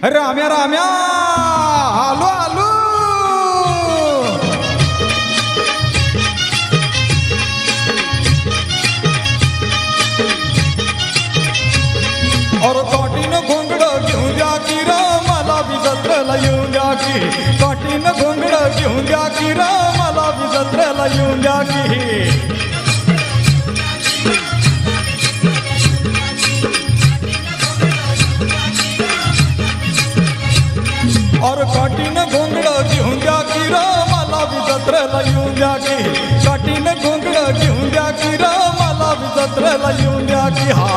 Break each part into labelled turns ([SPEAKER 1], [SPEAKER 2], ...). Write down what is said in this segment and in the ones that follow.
[SPEAKER 1] राम्या राम्या आलो आलो. और काठीनं घोंगडं घेऊन द्या की र मला बी जत्रेला येऊन द्या की. काठीनं घोंगडं घेऊन द्या की र मला बी जत्रेला येऊन द्या की. और काठीनं घोंगडं घेऊन द्या की र मला बी जत्रेला येऊन द्या की. काठीनं घोंगडं घेऊन द्या की र मला बी जत्रेला येऊन द्या की. हा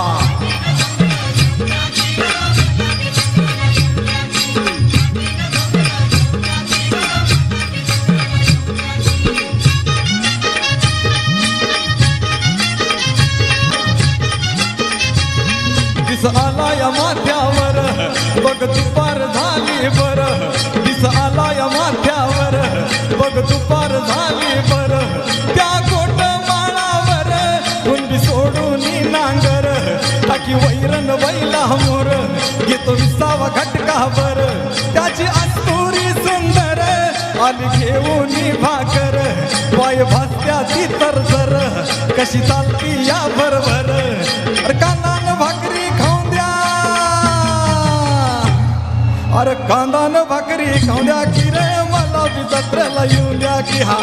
[SPEAKER 1] दिस आला या माथ्यावर बघ दुपार झाली बर. दिस आला या माथ्यावर बघ दुपार झाली बर. त्या गोट माळावर कुंडी सोडून नांगर टाकी वैरण बैला मोर घेतो विसावा घटकावर. त्याची अस्तुरी सुंदर आली घेऊन भाकर पाय भासत्या ती तरसर कशी चालती या भरभर. कांदान भाकरी खाऊन द्या अरे कांदान भाकरी खाऊन द्या की रे मला बी जत्रेला येऊन द्या की. हा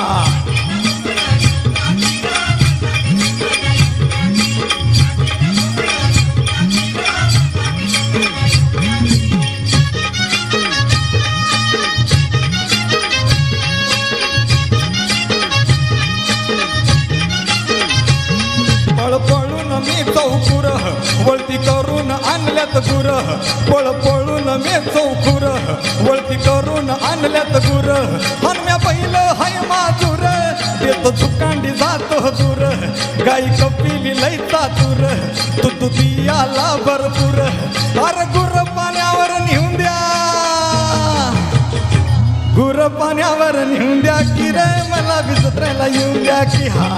[SPEAKER 1] पळपळून मी चौकुर वळती करून आणल्यात गुर. पळपळून मी चौकुर वळती करून आणल्यात गुर. हनम्या पहिलं हाय माजूर देतो झुकांडी जातो दूर. गाई कपिली लयता दूर तू दियाला भरपूर. अरे गुर पाण्यावर नेऊन द्या गुर पाण्यावर नेऊन द्या की रे मला बी जत्रेला येऊन द्या की. हा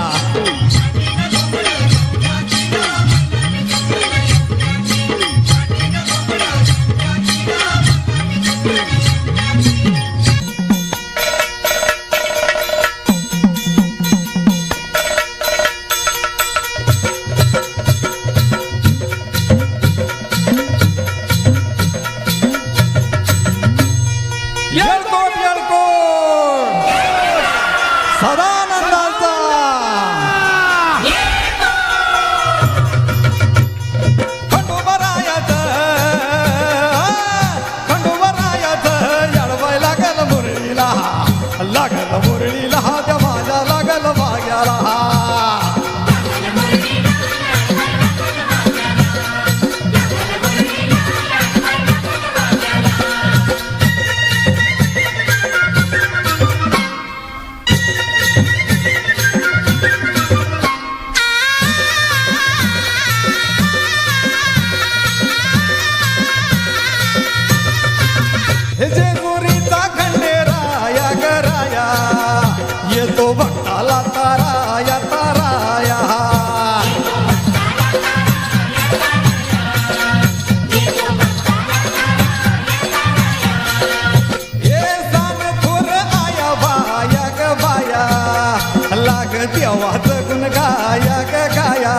[SPEAKER 1] येळकोट येळकोट सदानंदाचा खंडोबरायाचं येळवाय लागल मुरळीला. लागल मुरळीला त्या माझ्या लागल भाग्याला. हे जेजुरीचा खंडेराया गराया येतो भक्ताला ताराया ताराया. हे सानथोर आया बाया ग बाया लाग देवाचं गुण गाया ग गाया.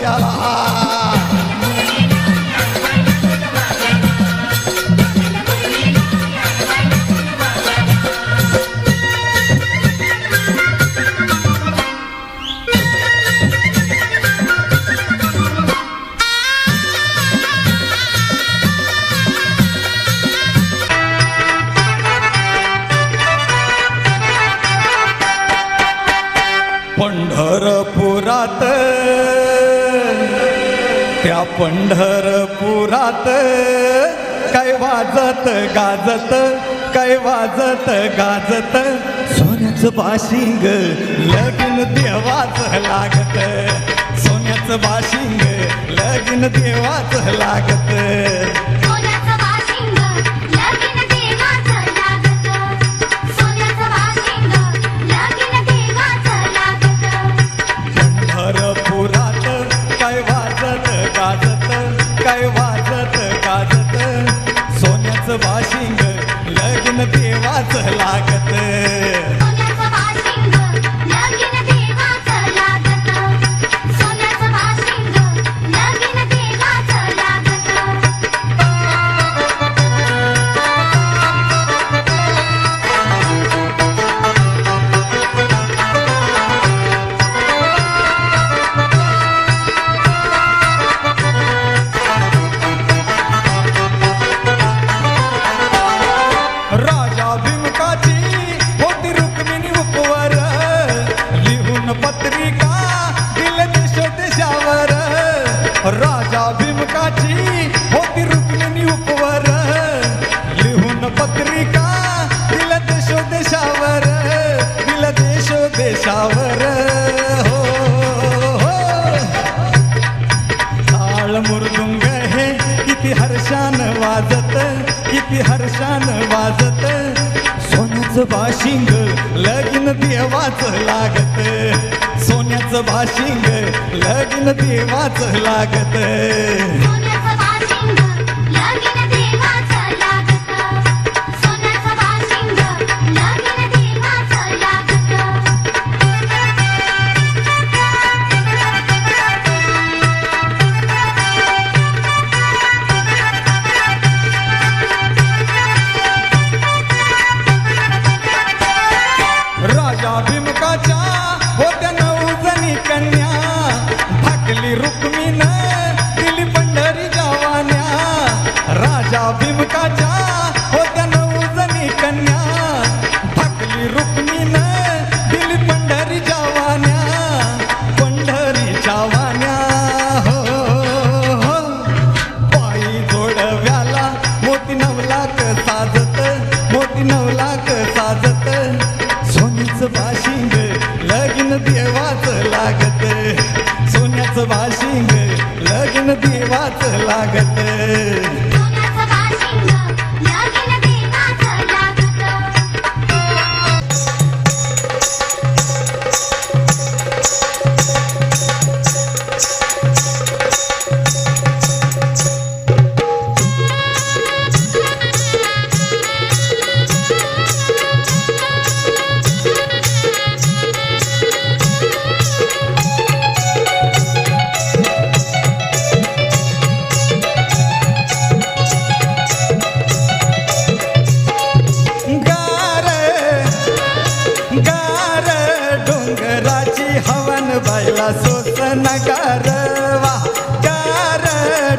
[SPEAKER 1] माझ्याला पंढरपुरात त्या पंढरपुरात काय वाजत गाजत काय वाजत गाजत सोन्याचं बाशिंग लगीन देवाचं लागत सोन्याचं बाशिंग लगीन देवाचं लागत
[SPEAKER 2] सोन्याचं बाशिंग लगीन देवाचं लागत सोन्याचं बाशिंग लगीन देवाचं लागत
[SPEAKER 1] पंढरपुरात काय वाजत गाजत काय वाजत गाजत सोन्याचं बाशिंग लगीन देवाचं लागत
[SPEAKER 2] सोन्याचं बाशिंग लगीन देवाचं लागत सोन्याचं बाशिंग लगीन देवाचं लागत
[SPEAKER 1] राजा भीमकाची होती रुक्मिणी उपवर लिहून पत्रिका दिल देश देशावर राजा भीमकाची होती रुक्मिणी उपवर लिहून पत्रिका दिल देश देशावर दिल देश देशावर हो हो टाळ मृदुंग हे किती हर्षान वाजत किती हर्षान वाजत सोन्याचं बाशिंग लगीन देवाचं लागत सोन्याचं बाशिंग लगीन देवाचं लागत
[SPEAKER 2] सोन्याचं बाशिंग लगीन देवाचं लागत सोन्याचं बाशिंग लगीन देवाचं लागत
[SPEAKER 1] राजा भीमकाच्या होत्या 9 जणी कन्या भाकली रुक्मीन दिली पंढरी जावान्या राजा भीमकाच्या होत्या 9 जणी कन्या भाकली रुक्मीन दिली पंढरी जावान्या पंढरी जावान्या हो हो पायी जोडव्याला मोती 9 लाख साजत मोती 9 लाख साजत सोन्याचं बाशिंग लगीन देवाचं लागत सोन्याचं बाशिंग लगीन देवाचं लागत
[SPEAKER 2] सोन्याचं बाशिंग लगीन देवाचं लागत
[SPEAKER 1] गार गार डोंगराची हवन बायला सोसन गारवा गार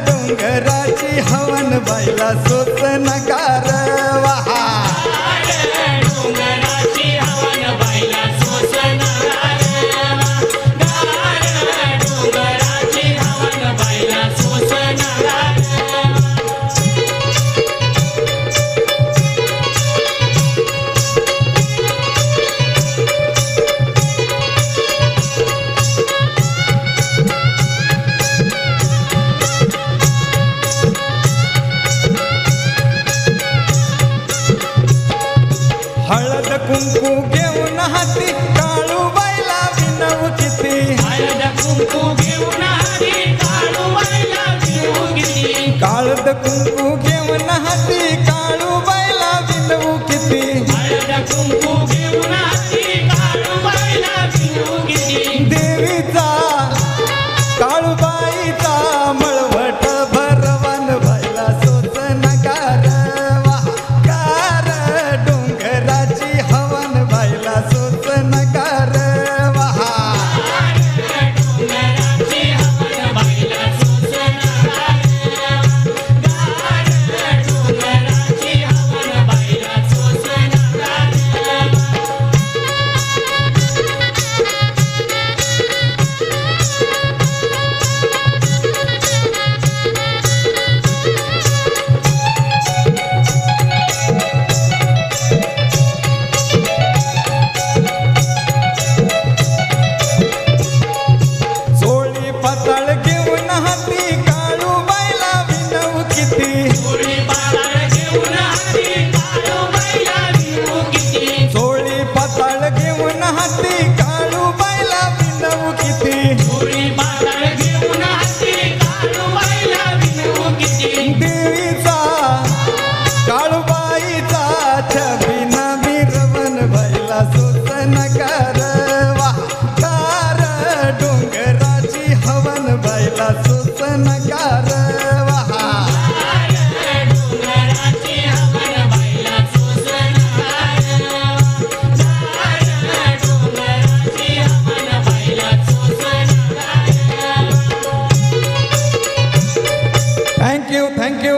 [SPEAKER 1] डोंगराची हवन बायला सोसन गारवा
[SPEAKER 3] डोंगराची हवन बाईला सोसन गारवा डोंगराची हवन बाईला सोसन गारवा
[SPEAKER 1] हळद कुंकू घेऊन हाती काळू बायला विनव किती
[SPEAKER 3] हळद कुंकू घेऊन हरी काळूबाईला विनू किती
[SPEAKER 1] काळद कुंकू घेऊन हाती काळू बायला विनवू किती
[SPEAKER 3] हळद कुंकू घेऊन हरी काळूबाईला विनू किती
[SPEAKER 1] देवीचा काळूबाई थँक्यू